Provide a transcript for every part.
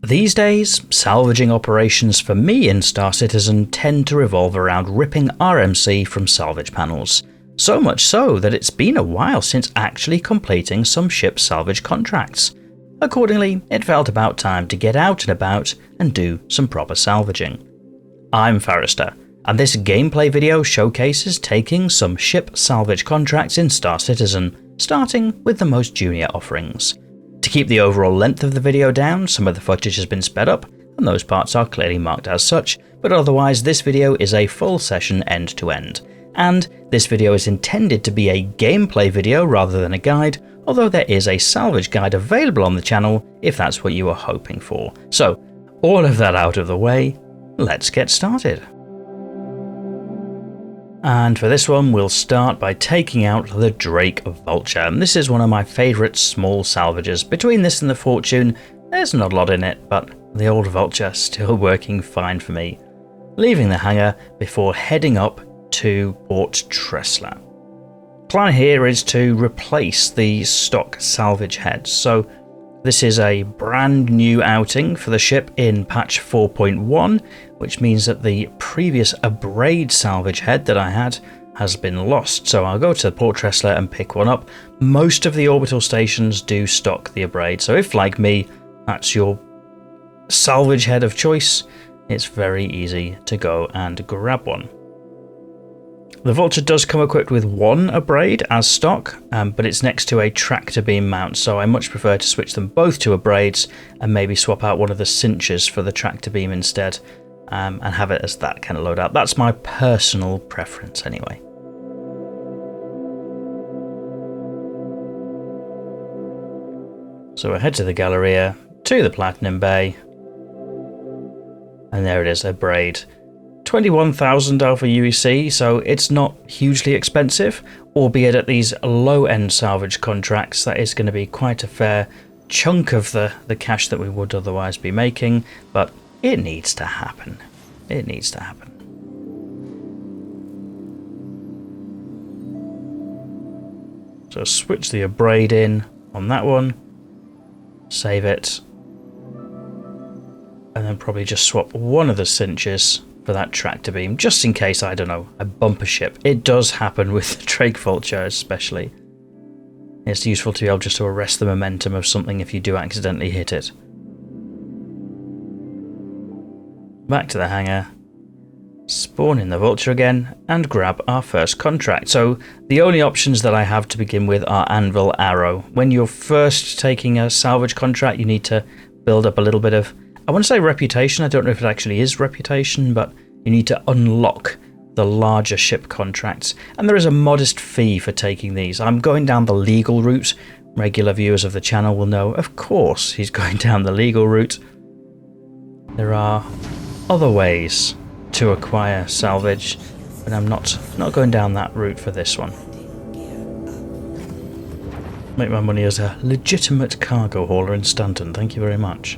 These days, salvaging operations for me in Star Citizen tend to revolve around ripping RMC from salvage panels. So much so that it's been a while since actually completing some ship salvage contracts. Accordingly, it felt about time to get out and about and do some proper salvaging. I'm Forrester, and this gameplay video showcases taking some ship salvage contracts in Star Citizen, starting with the most junior offerings. To keep the overall length of the video down, some of the footage has been sped up, and those parts are clearly marked as such, but otherwise this video is a full session end to end. And this video is intended to be a gameplay video rather than a guide, although there is a salvage guide available on the channel if that's what you are hoping for. So, all of that out of the way, let's get started. And for this one, we'll start by taking out the Drake Vulture. And this is one of my favourite small salvages. Between this and the Fortune, there's not a lot in it, but the old Vulture still working fine for me. Leaving the hangar before heading up to Port Tressler. Plan here is to replace the stock salvage heads. So this is a brand new outing for the ship in patch 4.1, which means that the previous Abrade salvage head that I had has been lost. So I'll go to Port Tressler and pick one up. Most of the orbital stations do stock the Abrade, so if, like me, that's your salvage head of choice, it's very easy to go and grab one. The Vulture does come equipped with one Abrade as stock, but it's next to a tractor beam mount, so I much prefer to switch them both to Abrades and maybe swap out one of the cinches for the tractor beam instead, and have it as that kind of loadout. That's my personal preference anyway. So I head to the Galleria, to the Platinum Bay, and there it is, Abrade. 21,000 Alpha UEC, so it's not hugely expensive, albeit at these low-end salvage contracts that is going to be quite a fair chunk of the cash that we would otherwise be making, but it needs to happen. It needs to happen. So switch the Abrade in on that one, save it, and then probably just swap one of the cinches for that tractor beam, just in case, I don't know, I bump a ship. It does happen with the Drake Vulture especially. It's useful to be able just to arrest the momentum of something if you do accidentally hit it. Back to the hangar, spawn in the Vulture again, and grab our first contract. So the only options that I have to begin with are Anvil, Arrow. When you're first taking a salvage contract, you need to build up a little bit of, I want to say reputation, I don't know if it actually is reputation, but you need to unlock the larger ship contracts. And there is a modest fee for taking these. I'm going down the legal route. Regular viewers of the channel will know, of course, he's going down the legal route. There are other ways to acquire salvage, but I'm not going down that route for this one. Make my money as a legitimate cargo hauler in Stanton, thank you very much.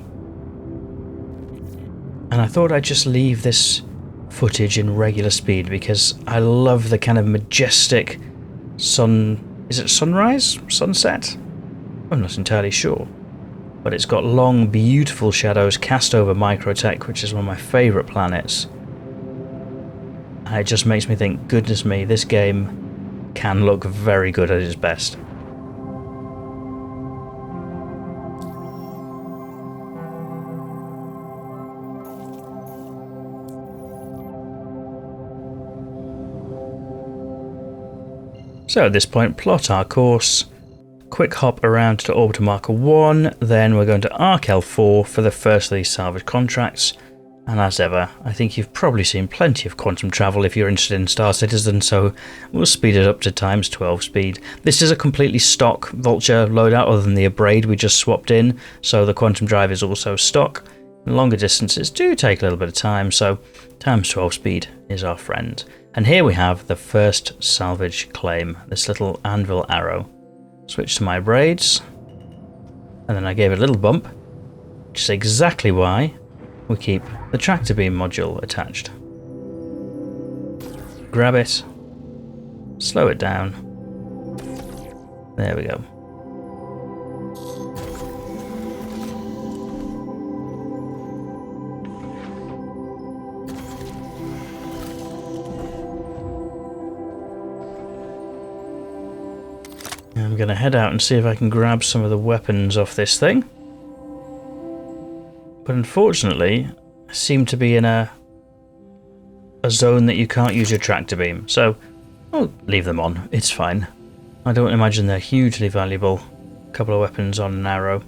And I thought I'd just leave this footage in regular speed because I love the kind of majestic is it sunrise? Sunset? I'm not entirely sure. But it's got long, beautiful shadows cast over Microtech, which is one of my favourite planets. And it just makes me think, goodness me, this game can look very good at its best. So at this point, plot our course, quick hop around to orbital marker 1, then we're going to Arc L4 for the first of these salvage contracts, and as ever, I think you've probably seen plenty of quantum travel if you're interested in Star Citizen, so we'll speed it up to times 12 speed. This is a completely stock Vulture loadout other than the Abrade we just swapped in, so the quantum drive is also stock. Longer distances do take a little bit of time, so times 12 speed is our friend. And here we have the first salvage claim, this little Anvil Arrow. Switch to my braids, and then I gave it a little bump, which is exactly why we keep the tractor beam module attached. Grab it, slow it down, there we go. going to head out and see if I can grab some of the weapons off this thing. But unfortunately, I seem to be in a zone that you can't use your tractor beam, so I'll leave them on. It's fine. I don't imagine they're hugely valuable. A couple of weapons on an arrow.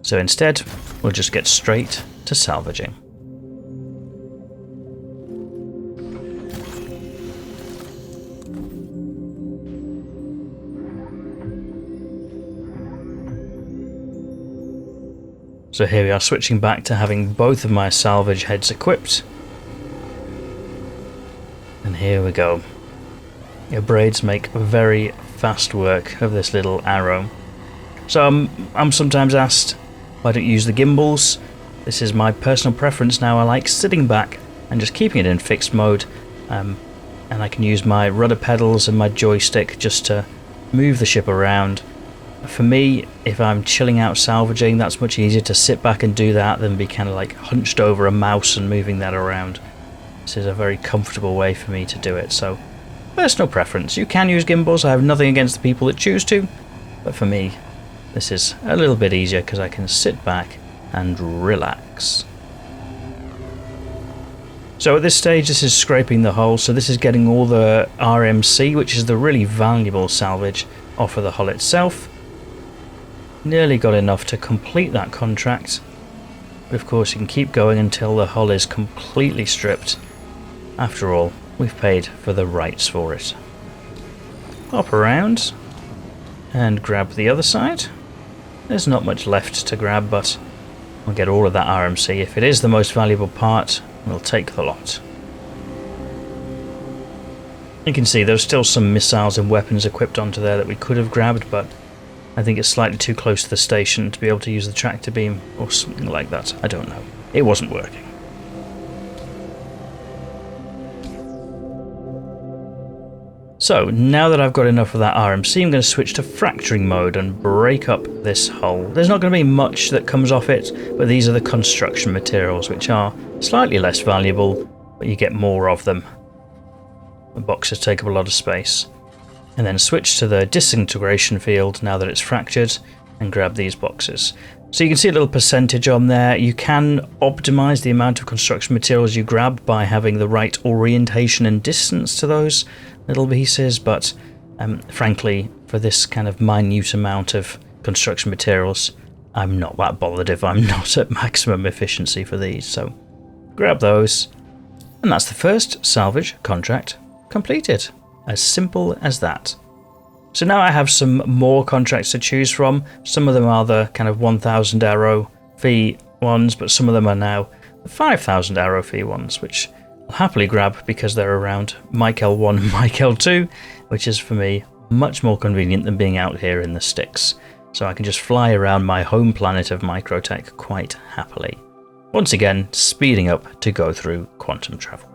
So instead, we'll just get straight to salvaging. So here we are, switching back to having both of my salvage heads equipped. And here we go. Your braids make very fast work of this little arrow. So I'm sometimes asked, why don't you use the gimbals? This is my personal preference now. I like sitting back and just keeping it in fixed mode. And I can use my rudder pedals and my joystick just to move the ship around. For me, if I'm chilling out salvaging, that's much easier to sit back and do that than be kind of like hunched over a mouse and moving that around. This is a very comfortable way for me to do it, so personal preference. You can use gimbals, I have nothing against the people that choose to, but for me, this is a little bit easier because I can sit back and relax. So at this stage, this is scraping the hull, so this is getting all the RMC, which is the really valuable salvage, off of the hull itself. Nearly got enough to complete that contract, but of course you can keep going until the hull is completely stripped. After all, we've paid for the rights for it. Hop around and grab the other side. There's not much left to grab, but we'll get all of that RMC. If it is the most valuable part, we'll take the lot. You can see there's still some missiles and weapons equipped onto there that we could have grabbed, but I think it's slightly too close to the station to be able to use the tractor beam or something like that. I don't know. It wasn't working. So now that I've got enough of that RMC, I'm going to switch to fracturing mode and break up this hull. There's not going to be much that comes off it, but these are the construction materials, which are slightly less valuable, but you get more of them. The boxes take up a lot of space. And then switch to the disintegration field now that it's fractured and grab these boxes. So you can see a little percentage on there. You can optimize the amount of construction materials you grab by having the right orientation and distance to those little pieces, but frankly, for this kind of minute amount of construction materials, I'm not that bothered if I'm not at maximum efficiency for these. So grab those, and that's the first salvage contract completed. As simple as that. So now I have some more contracts to choose from. Some of them are the kind of 1,000 arrow fee ones, but some of them are now the 5,000 arrow fee ones, which I'll happily grab because they're around Michael 1 and Michael 2, which is for me much more convenient than being out here in the sticks. So I can just fly around my home planet of Microtech quite happily. Once again, speeding up to go through quantum travel.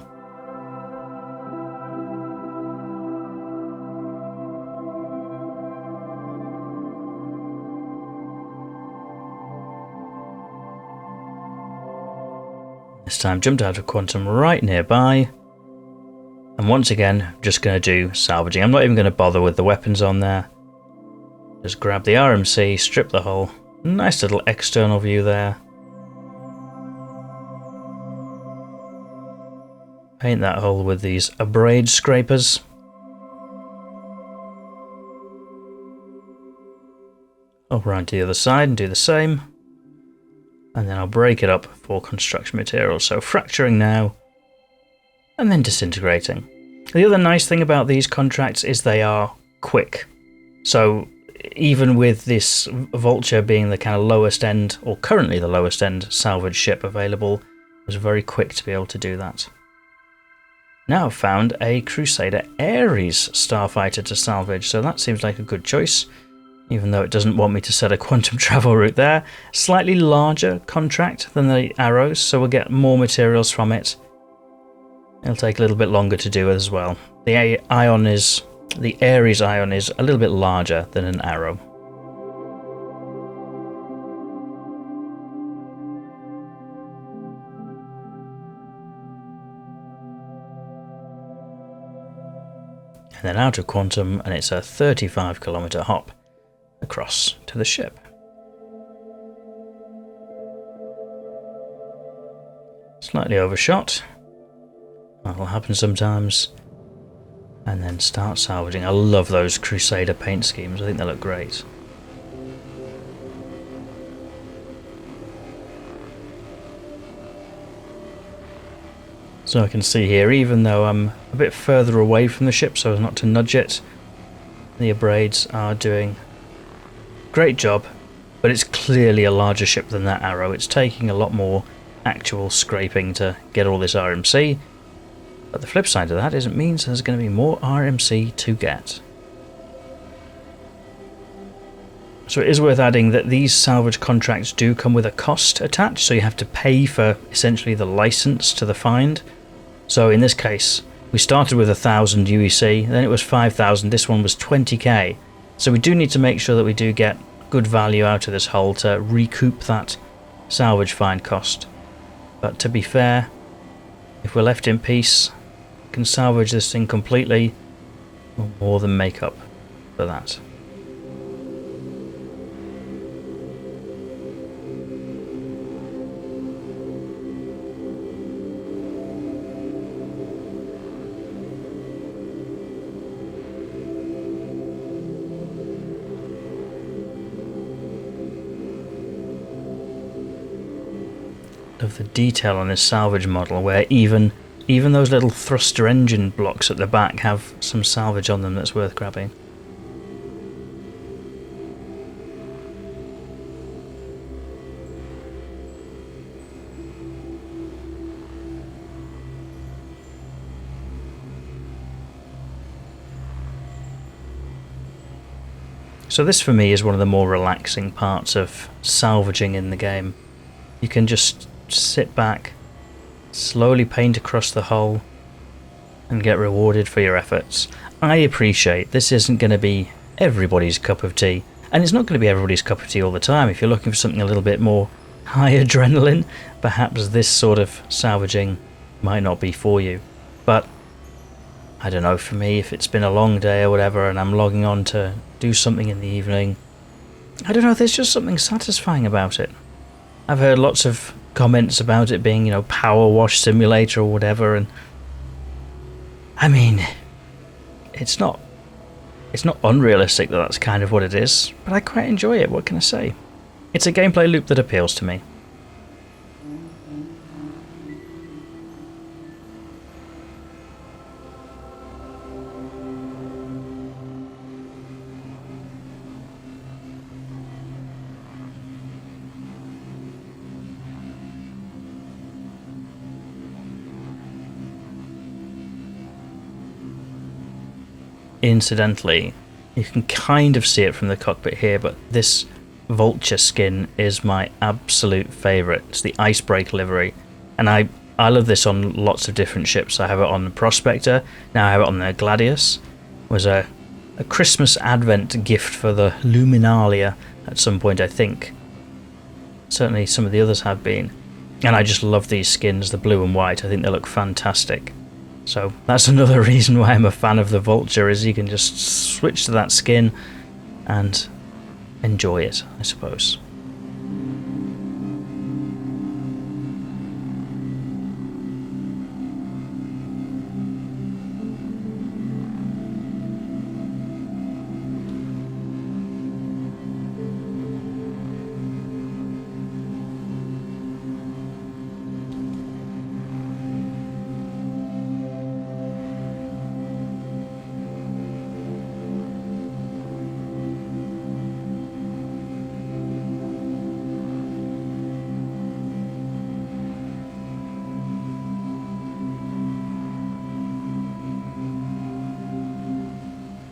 This time jumped out of quantum right nearby, and once again just going to do salvaging. I'm not even going to bother with the weapons on there. Just grab the RMC, strip the hull. Nice little external view there. Paint that hull with these abrade scrapers. Up around to the other side and do the same. And then I'll break it up for construction materials. So fracturing now, and then disintegrating. The other nice thing about these contracts is they are quick. So even with this Vulture being the kind of lowest end, or currently the lowest end salvage ship available, it was very quick to be able to do that. Now I've found a Crusader Ares starfighter to salvage, so that seems like a good choice. Even though it doesn't want me to set a quantum travel route there. Slightly larger contract than the arrows, so we'll get more materials from it. It'll take a little bit longer to do as well. The Ares ion is a little bit larger than an arrow. and then out of Quantum, and it's a 35-kilometer hop across to the ship. Slightly overshot. That'll happen sometimes. And then start salvaging. I love those Crusader paint schemes. I think they look great. So I can see here, even though I'm a bit further away from the ship so as not to nudge it, the Abrades are doing a great job, but it's clearly a larger ship than that Arrow. It's taking a lot more actual scraping to get all this RMC, but the flip side of that is it means there's going to be more RMC to get. So it is worth adding that these salvage contracts do come with a cost attached, so you have to pay for essentially the license to the find. So in this case, we started with 1,000 UEC, then it was 5,000, this one was 20k. So we do need to make sure that we do get good value out of this hull to recoup that salvage find cost. But to be fair, if we're left in peace, we can salvage this thing completely, we'll more than make up for that. Of the detail on this salvage model, where even those little thruster engine blocks at the back have some salvage on them that's worth grabbing. So this for me is one of the more relaxing parts of salvaging in the game. You can just sit back, slowly paint across the hull, and get rewarded for your efforts. I appreciate this isn't going to be everybody's cup of tea, and it's not going to be everybody's cup of tea all the time. If you're looking for something a little bit more high adrenaline, perhaps this sort of salvaging might not be for you. But I don't know, for me, if it's been a long day or whatever and I'm logging on to do something in the evening, I don't know, there's just something satisfying about it. I've heard lots of comments about it being, power wash simulator or whatever, and I mean, it's not unrealistic that that's kind of what it is, but I quite enjoy it. What can I say? It's a gameplay loop that appeals to me. Incidentally, you can kind of see it from the cockpit here, but this Vulture skin is my absolute favourite. It's the Icebreak livery, and I love this on lots of different ships. I have it on the Prospector, now I have it on the Gladius. It was a Christmas Advent gift for the Luminalia at some point, I think. Certainly some of the others have been. And I just love these skins, the blue and white. I think they look fantastic. So that's another reason why I'm a fan of the Vulture, is you can just switch to that skin and enjoy it, I suppose.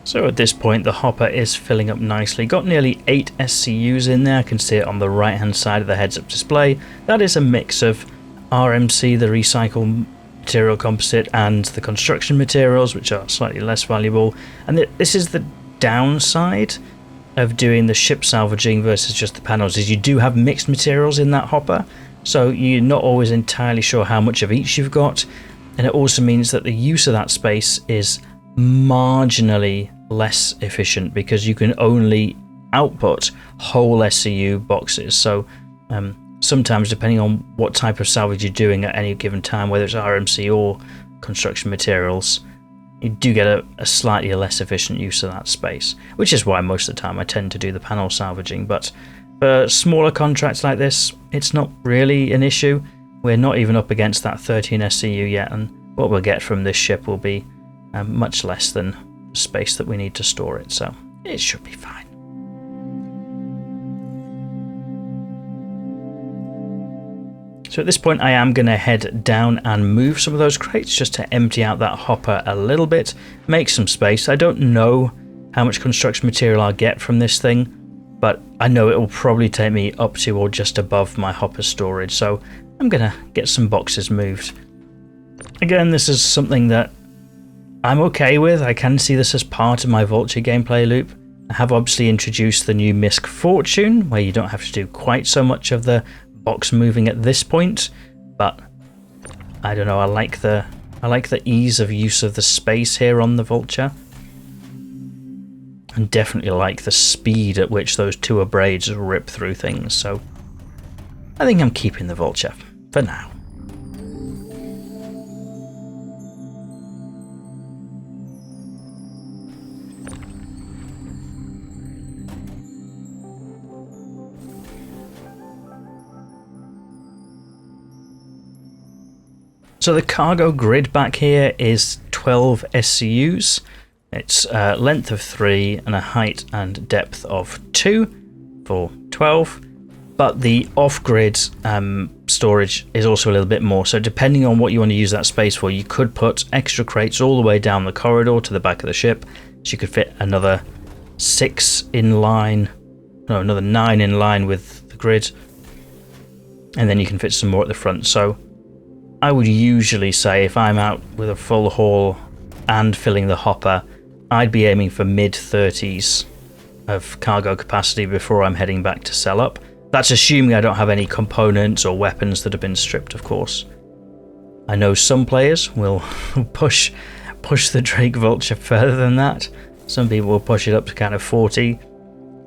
So at this point the hopper is filling up nicely. Got nearly 8 SCUs in there. I can see it on the right hand side of the heads-up display. That is a mix of RMC, the recycled material composite, and the construction materials, which are slightly less valuable. And this is the downside of doing the ship salvaging versus just the panels, is you do have mixed materials in that hopper, so you're not always entirely sure how much of each you've got, and it also means that the use of that space is marginally less efficient because you can only output whole SCU boxes. So sometimes, depending on what type of salvage you're doing at any given time, whether it's RMC or construction materials, you do get a slightly less efficient use of that space, which is why most of the time I tend to do the panel salvaging. But for smaller contracts like this, it's not really an issue. We're not even up against that 13 SCU yet, and what we'll get from this ship will be much less than the space that we need to store it, so it should be fine. So at this point I am going to head down and move some of those crates just to empty out that hopper a little bit, make some space. I don't know how much construction material I'll get from this thing, but I know it will probably take me up to or just above my hopper storage, so I'm going to get some boxes moved. Again, this is something that I'm okay with. I can see this as part of my Vulture gameplay loop. I have obviously introduced the new Misc Fortune, where you don't have to do quite so much of the box moving at this point, but I don't know, I like the ease of use of the space here on the Vulture, and definitely like the speed at which those two abrades rip through things, so I think I'm keeping the Vulture for now. So the cargo grid back here is 12 SCUs. It's a length of 3 and a height and depth of 2 for 12. But the off-grid storage is also a little bit more. So depending on what you want to use that space for, you could put extra crates all the way down the corridor to the back of the ship. So you could fit another 6 in line, no, another 9 in line with the grid. And then you can fit some more at the front. So I would usually say if I'm out with a full haul and filling the hopper, I'd be aiming for mid-30s of cargo capacity before I'm heading back to sell up. That's assuming I don't have any components or weapons that have been stripped, of course. I know some players will push the Drake Vulture further than that. Some people will push it up to kind of 40.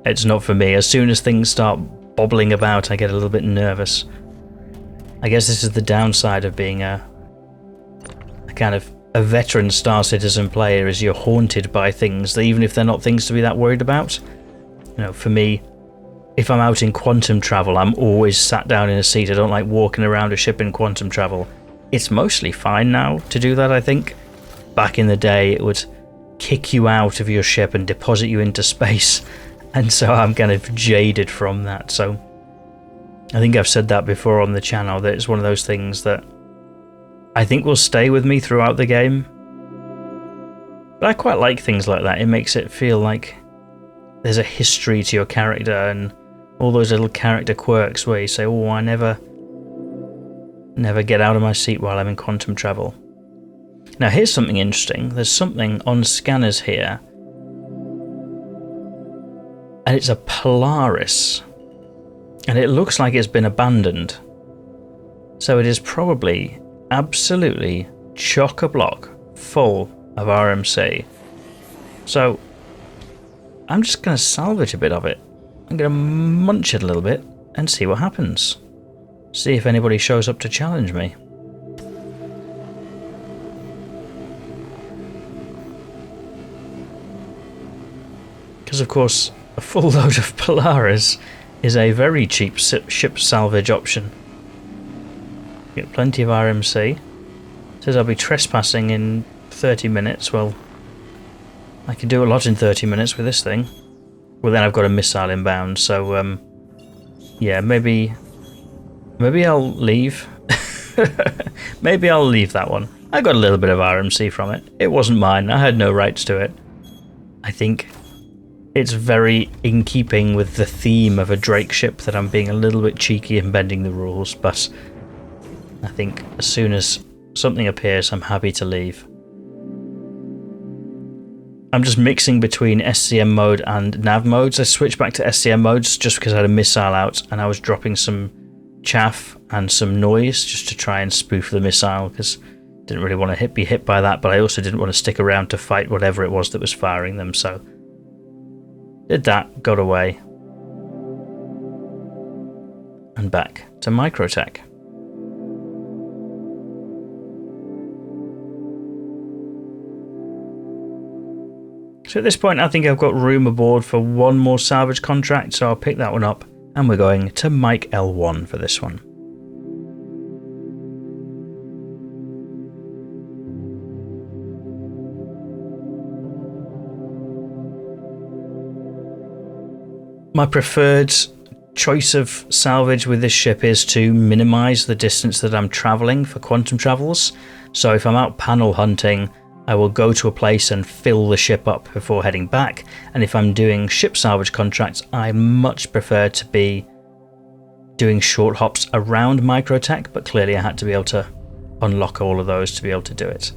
It's not for me. As soon as things start bobbling about, I get a little bit nervous. I guess this is the downside of being a kind of a veteran Star Citizen player, is you're haunted by things that even if they're not things to be that worried about. You know, for me, if I'm out in quantum travel, I'm always sat down in a seat. I don't like walking around a ship in quantum travel. It's mostly fine now to do that, I think. Back in the day, it would kick you out of your ship and deposit you into space. And so I'm kind of jaded from that. So I think I've said that before on the channel, that it's one of those things that I think will stay with me throughout the game. But I quite like things like that. It makes it feel like there's a history to your character and all those little character quirks where you say, oh, I never get out of my seat while I'm in quantum travel. Now here's something interesting. There's something on scanners here, and it's a Polaris. And it looks like it's been abandoned. So it is probably absolutely chock-a-block full of RMC. So I'm just going to salvage a bit of it. I'm going to munch it a little bit and see what happens. See if anybody shows up to challenge me. Because of course, a full load of Polaris is a very cheap ship salvage option. Get plenty of RMC. Says I'll be trespassing in 30 minutes. Well, I can do a lot in 30 minutes with this thing. Well, then I've got a missile inbound, so yeah, maybe I'll leave. Maybe I'll leave that one. I got a little bit of RMC from it. It wasn't mine. I had no rights to it. I think it's very in keeping with the theme of a Drake ship that I'm being a little bit cheeky and bending the rules, but I think as soon as something appears, I'm happy to leave. I'm just mixing between SCM mode and nav modes. I switched back to SCM modes just because I had a missile out and I was dropping some chaff and some noise just to try and spoof the missile, because Didn't really want to be hit by that, but I also didn't want to stick around to fight whatever it was that was firing them, so did that, got away, and back to Microtech. So at this point I think I've got room aboard for one more salvage contract, so I'll pick that one up, and we're going to Mike L1 for this one. My preferred choice of salvage with this ship is to minimise the distance that I'm travelling for quantum travels. So if I'm out panel hunting, I will go to a place and fill the ship up before heading back. And if I'm doing ship salvage contracts, I much prefer to be doing short hops around Microtech, but clearly I had to be able to unlock all of those to be able to do it.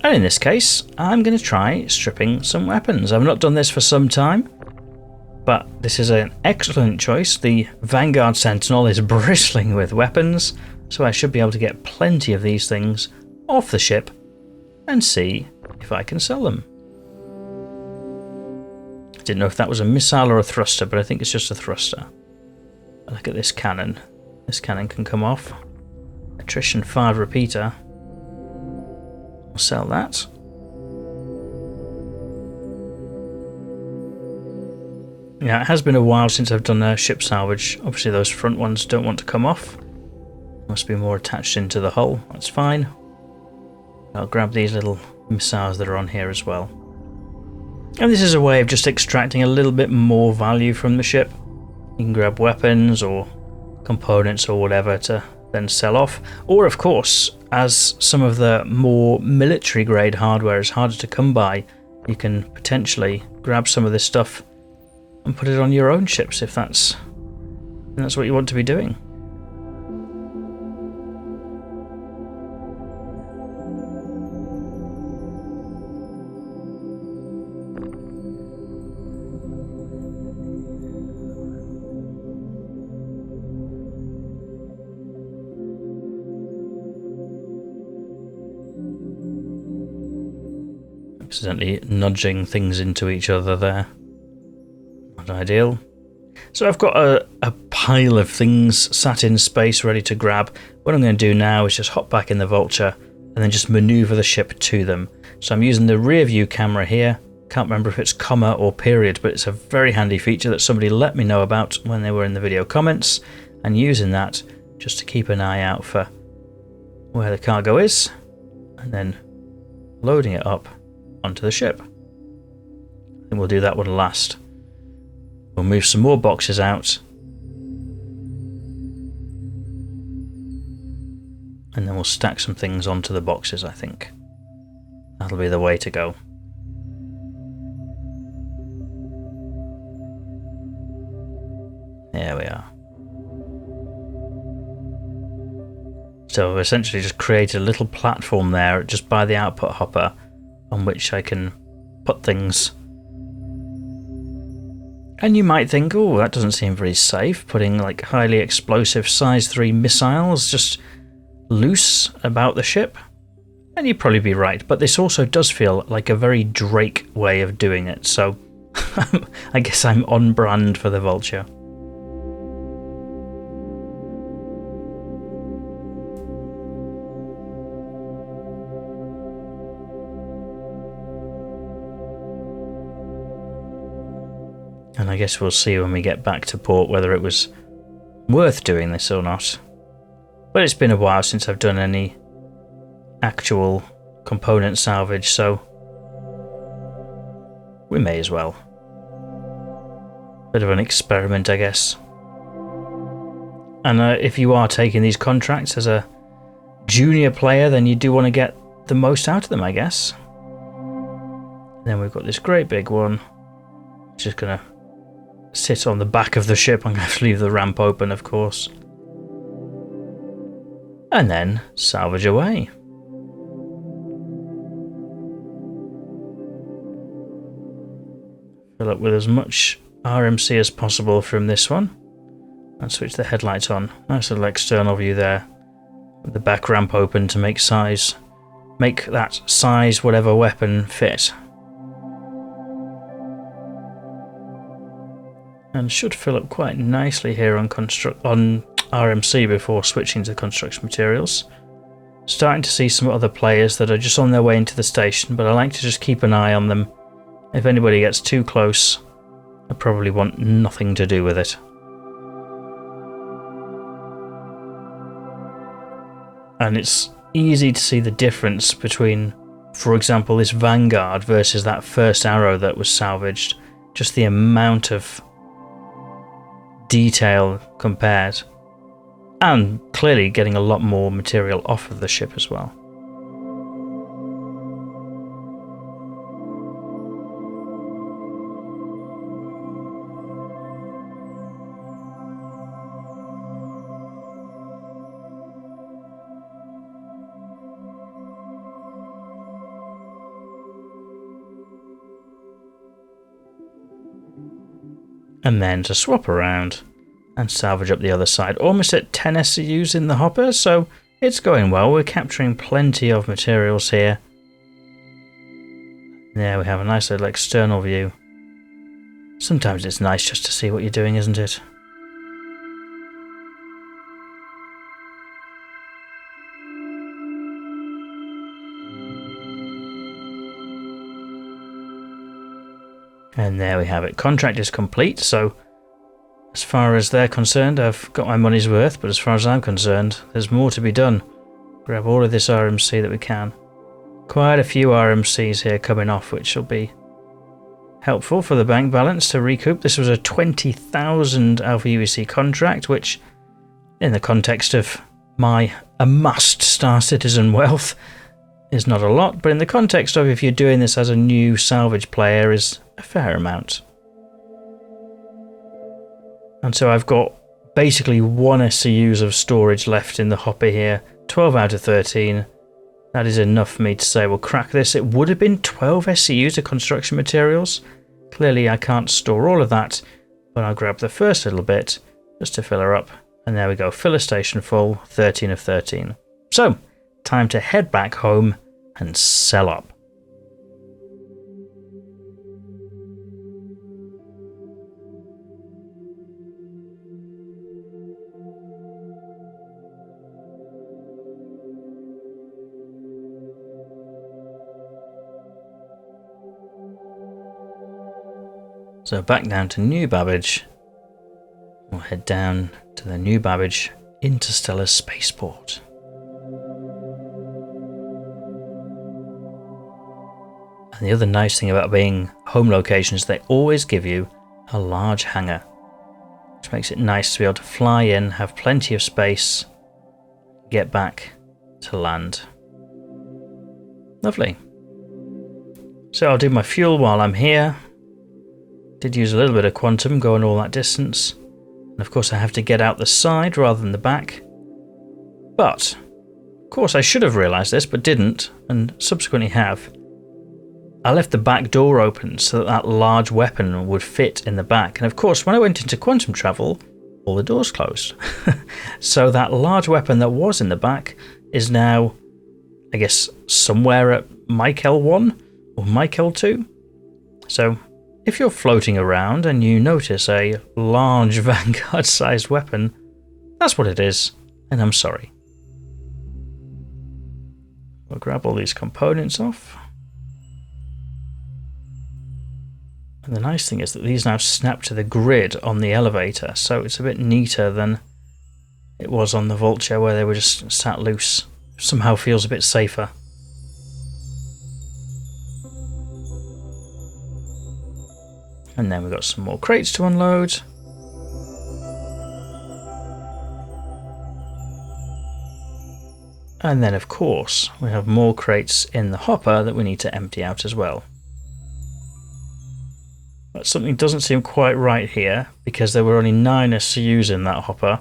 And in this case, I'm going to try stripping some weapons. I've not done this for some time, but this is an excellent choice. The Vanguard Sentinel is bristling with weapons, so I should be able to get plenty of these things off the ship and see if I can sell them. I didn't know if that was a missile or a thruster, but I think it's just a thruster. Look at this cannon. This cannon can come off. Attrition 5 repeater. I'll sell that. Yeah, it has been a while since I've done a ship salvage. Obviously those front ones don't want to come off. Must be more attached into the hull. That's fine. I'll grab these little missiles that are on here as well. And this is a way of just extracting a little bit more value from the ship. You can grab weapons or components or whatever to then sell off. Or of course, as some of the more military grade hardware is harder to come by, you can potentially grab some of this stuff and put it on your own ships if that's what you want to be doing. Accidentally nudging things into each other there. Not ideal. So I've got a pile of things sat in space ready to grab. What I'm going to do now is just hop back in the Vulture and then just maneuver the ship to them. So I'm using the rear view camera here. Can't remember if it's comma or period, but it's a very handy feature that somebody let me know about when they were in the video comments, and using that just to keep an eye out for where the cargo is and then loading it up onto the ship. I think we'll do that one last. We'll move some more boxes out, and then we'll stack some things onto the boxes. I think that'll be the way to go. There we are. So I've essentially just created a little platform there just by the output hopper on which I can put things. And you might think, oh, that doesn't seem very safe, putting like highly explosive size 3 missiles just loose about the ship. And you'd probably be right, but this also does feel like a very Drake way of doing it, so I guess I'm on brand for the Vulture. And I guess we'll see when we get back to port whether it was worth doing this or not. But it's been a while since I've done any actual component salvage, so we may as well. Bit of an experiment, I guess. And if you are taking these contracts as a junior player, then you do want to get the most out of them, I guess. And then we've got this great big one, which is going to sit on the back of the ship. I'm going to have to leave the ramp open, of course. And then salvage away. Fill up with as much RMC as possible from this one. And switch the headlights on. Nice little external view there. with the back ramp open to make that size whatever weapon fit. And should fill up quite nicely here on RMC before switching to construction materials. Starting to see some other players that are just on their way into the station, but I like to just keep an eye on them. If anybody gets too close, I probably want nothing to do with it. And it's easy to see the difference between, for example, this Vanguard versus that first arrow that was salvaged. Just the amount of detail compared. And clearly getting a lot more material off of the ship as well. And then to swap around and salvage up the other side. Almost at 10 SCUs in the hopper, so it's going well. We're capturing plenty of materials here. There we have a nice little external view. Sometimes it's nice just to see what you're doing, isn't it? And there we have it. Contract is complete, so as far as they're concerned, I've got my money's worth, but as far as I'm concerned, there's more to be done. Grab all of this RMC that we can. Quite a few RMCs here coming off, which will be helpful for the bank balance to recoup. This was a 20,000 Alpha UEC contract, which, in the context of my amassed Star Citizen wealth, is not a lot, but in the context of if you're doing this as a new salvage player, is a fair amount. And so I've got basically 1 SCUs of storage left in the hopper here, 12 out of 13. That is enough for me to say we'll crack this. It would have been 12 SCUs of construction materials. Clearly I can't store all of that, but I'll grab the first little bit just to fill her up. And there we go, filler station full, 13 of 13. So, time to head back home and sell up. So back down to New Babbage. We'll head down to the New Babbage Interstellar Spaceport. And the other nice thing about being home locations, they always give you a large hangar, which makes it nice to be able to fly in, have plenty of space, get back to land. Lovely. So I'll do my fuel while I'm here. Did use a little bit of quantum going all that distance. And of course I have to get out the side rather than the back. But, of course I should have realised this, but didn't, and subsequently have. I left the back door open so that that large weapon would fit in the back. And of course, when I went into quantum travel, all the doors closed. So that large weapon that was in the back is now, I guess, somewhere at Michael 1 or Michael 2. So if you're floating around and you notice a large Vanguard-sized weapon, that's what it is, and I'm sorry. We'll grab all these components off. And the nice thing is that these now snap to the grid on the elevator, so it's a bit neater than it was on the Vulture where they were just sat loose. Somehow feels a bit safer. And then we've got some more crates to unload. And then of course we have more crates in the hopper that we need to empty out as well. But something doesn't seem quite right here because there were only 9 SCUs in that hopper,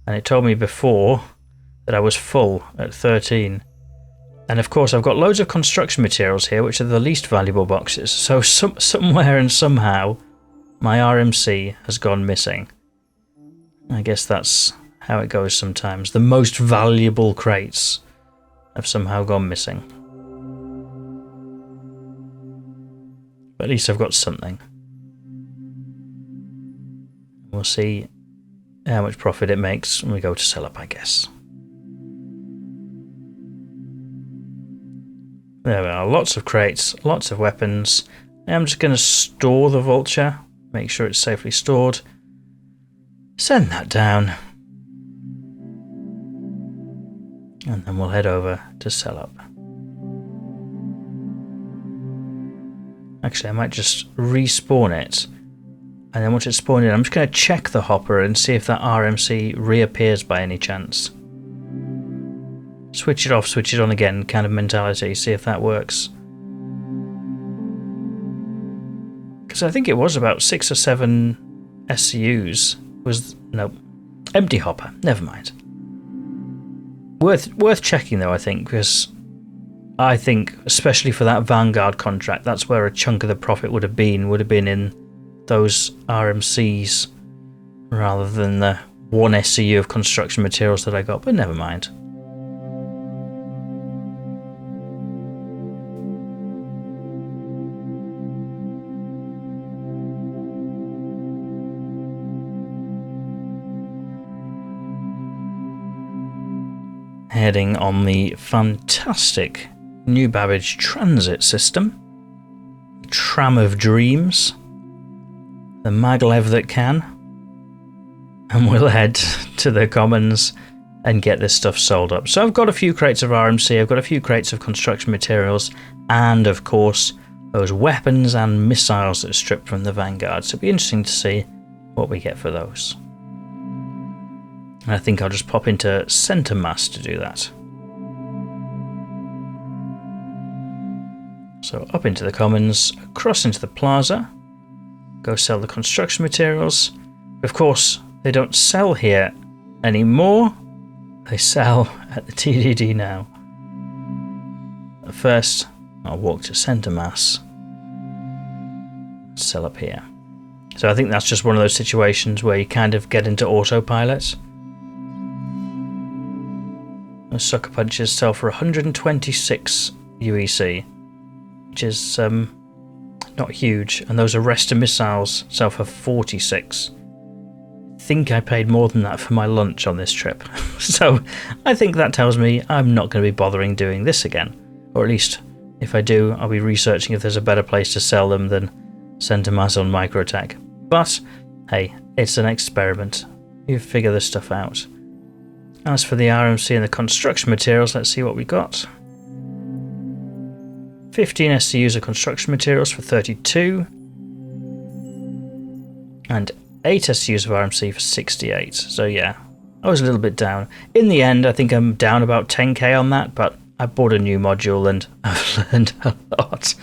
and it told me before that I was full at 13. And of course I've got loads of construction materials here, which are the least valuable boxes, so somewhere and somehow my RMC has gone missing. I guess that's how it goes sometimes. The most valuable crates have somehow gone missing. But at least I've got something. We'll see how much profit it makes when we go to sell up, I guess. There we are, lots of crates, lots of weapons. I'm just going to store the Vulture, make sure it's safely stored. Send that down. And then we'll head over to sell up. Actually, I might just respawn it. And then once it's spawned in, I'm just going to check the hopper and see if that RMC reappears by any chance. Switch it off, switch it on again kind of mentality, see if that works. Because I think it was about 6 or 7 SCUs. No, empty hopper, never mind. Worth checking though, I think, because I think, especially for that Vanguard contract, that's where a chunk of the profit would have been in those RMCs rather than the 1 SCU of construction materials that I got, but never mind. Heading on the fantastic New Babbage transit system, tram of dreams, the maglev that can, and we'll head to the commons and get this stuff sold up. So I've got a few crates of RMC, I've got a few crates of construction materials, and of course those weapons and missiles that are stripped from the Vanguard. So it'll be interesting to see what we get for those. And I think I'll just pop into Centre Mass to do that. So up into the commons, across into the plaza, go sell the construction materials. Of course, they don't sell here anymore. They sell at the TDD now. But first, I'll walk to Centre Mass, sell up here. So I think that's just one of those situations where you kind of get into autopilot. Those sucker punches sell for 126 UEC, which is not huge, and those arrestor missiles sell for 46. I think I paid more than that for my lunch on this trip, so I think that tells me I'm not going to be bothering doing this again, or at least if I do, I'll be researching if there's a better place to sell them than Centre Mass on Microtech. But hey, it's an experiment. You figure this stuff out. As for the RMC and the construction materials, let's see what we got. 15 SCUs of construction materials for 32. And 8 SCUs of RMC for 68. So yeah, I was a little bit down. In the end, I think I'm down about 10k on that, but I bought a new module and I've learned a lot.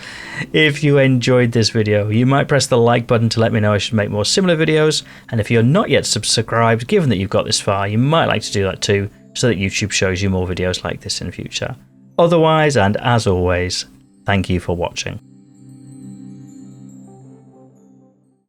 If you enjoyed this video, you might press the like button to let me know I should make more similar videos. And if you're not yet subscribed, given that you've got this far, you might like to do that too, so that YouTube shows you more videos like this in the future. Otherwise, and as always, thank you for watching.